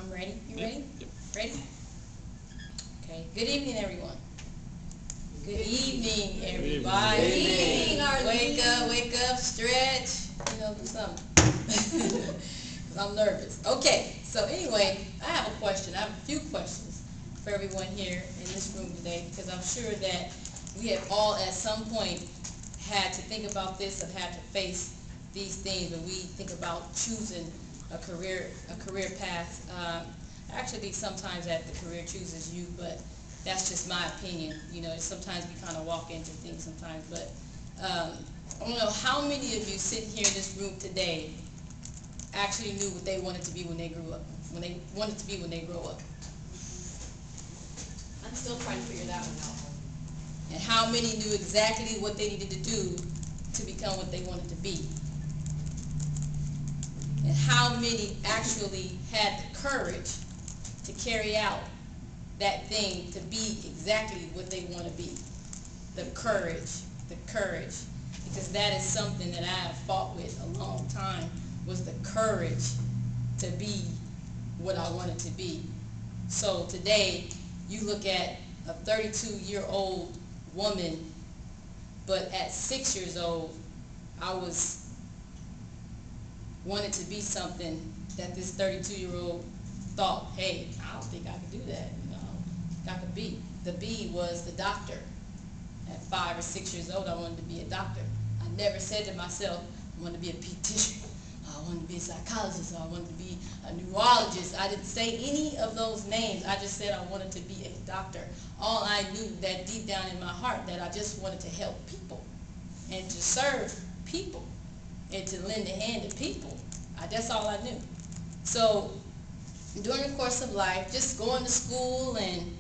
I'm ready. You ready? Yep. Ready? Okay. Good evening, everyone. Good evening, everybody. Good evening, Arlene. Wake up, stretch. Do something. Because I'm nervous. Okay. So anyway, I have a question. I have a few questions for everyone here in this room today, because I'm sure that we have all at some point had to think about this and had to face these things when we think about choosing a career path. Actually, sometimes that the career chooses you, but that's just my opinion. Sometimes we kind of walk into things sometimes, but I don't know how many of you sitting here in this room today actually knew what they wanted to be when they grew up, when they wanted to be when they grow up. I'm still trying to figure that one out. And how many knew exactly what they needed to do to become what they wanted to be? And how many actually had the courage to carry out that thing to be exactly what they want to be? The courage. Because that is something that I have fought with a long time, was the courage to be what I wanted to be. So today, you look at a 32-year-old woman, but at 6 years old, I wanted to be something that this 32-year-old thought, hey, I don't think I could do that. I could be. The B was the doctor. At 5 or 6 years old, I wanted to be a doctor. I never said to myself, I want to be a pediatrician, I wanted to be a psychologist, I wanted to be a neurologist. I didn't say any of those names. I just said I wanted to be a doctor. All I knew, that deep down in my heart, that I just wanted to help people and to serve people and to lend a hand to people. That's all I knew. So during the course of life, just going to school and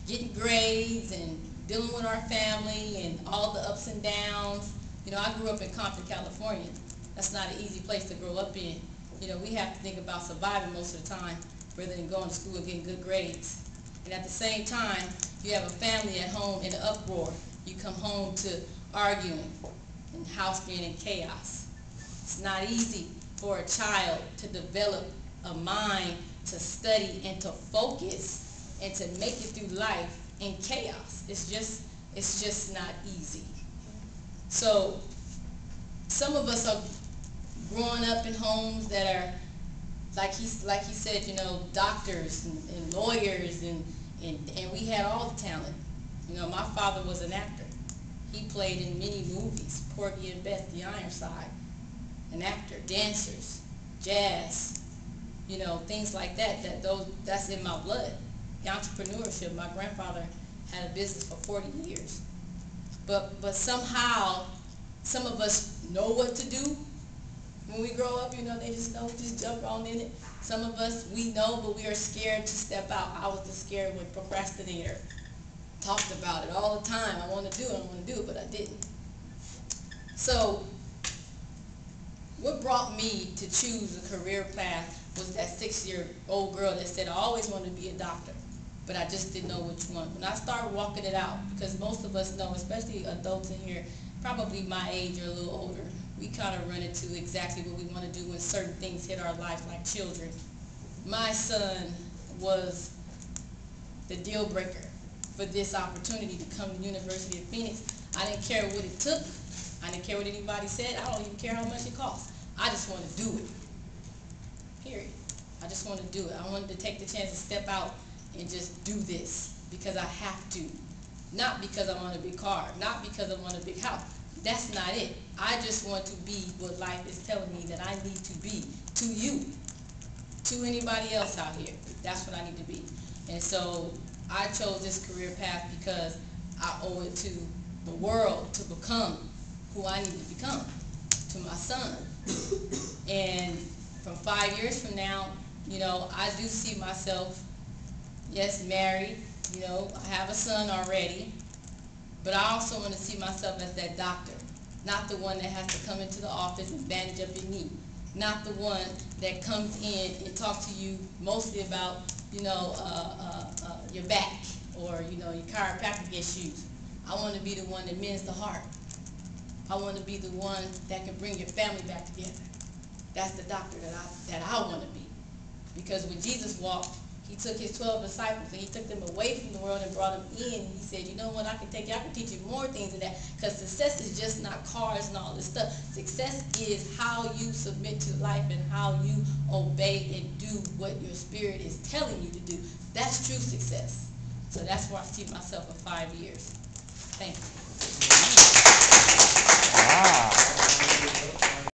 getting grades and dealing with our family and all the ups and downs. I grew up in Compton, California. That's not an easy place to grow up in. We have to think about surviving most of the time rather than going to school and getting good grades. And at the same time, you have a family at home in an uproar. You come home to arguing and house being in chaos. It's not easy for a child to develop a mind to study and to focus and to make it through life in chaos. It's just not easy. So some of us are growing up in homes that are, like he said, doctors and lawyers, and we had all the talent. My father was an actor. He played in many movies, Porgy and Bess, The Ironside, an actor, dancers, jazz, things like that. That's in my blood. The entrepreneurship. My grandfather had a business for 40 years. But somehow, some of us know what to do when we grow up. They just know, just jump on in it. Some of us, we know, but we are scared to step out. I was the scared one, procrastinator. Talked about it all the time. I want to do it, but I didn't. So what brought me to choose a career path was that 6-year-old girl that said, I always wanted to be a doctor, but I just didn't know which one. When I started walking it out, because most of us know, especially adults in here, probably my age or a little older, we kind of run into exactly what we want to do when certain things hit our life, like children. My son was the deal breaker for this opportunity to come to the University of Phoenix. I didn't care what it took. I didn't care what anybody said. I don't even care how much it costs. I just want to do it. Period. I just want to do it. I wanted to take the chance to step out and just do this because I have to. Not because I want a big car. Not because I want a big house. That's not it. I just want to be what life is telling me that I need to be to you, to anybody else out here. That's what I need to be. And so I chose this career path because I owe it to the world to become who I need to become, to my son. And from 5 years from now, I do see myself, yes, married. I have a son already. But I also want to see myself as that doctor, not the one that has to come into the office and bandage up your knee, not the one that comes in and talks to you mostly about, your back or, your chiropractic issues. I want to be the one that mends the heart. I want to be the one that can bring your family back together. That's the doctor that I want to be. Because when Jesus walked, he took his 12 disciples and he took them away from the world and brought them in. He said, you know what, I can teach you more things than that. Because success is just not cars and all this stuff. Success is how you submit to life and how you obey and do what your spirit is telling you to do. That's true success. So that's where I see myself in 5 years. Thank you.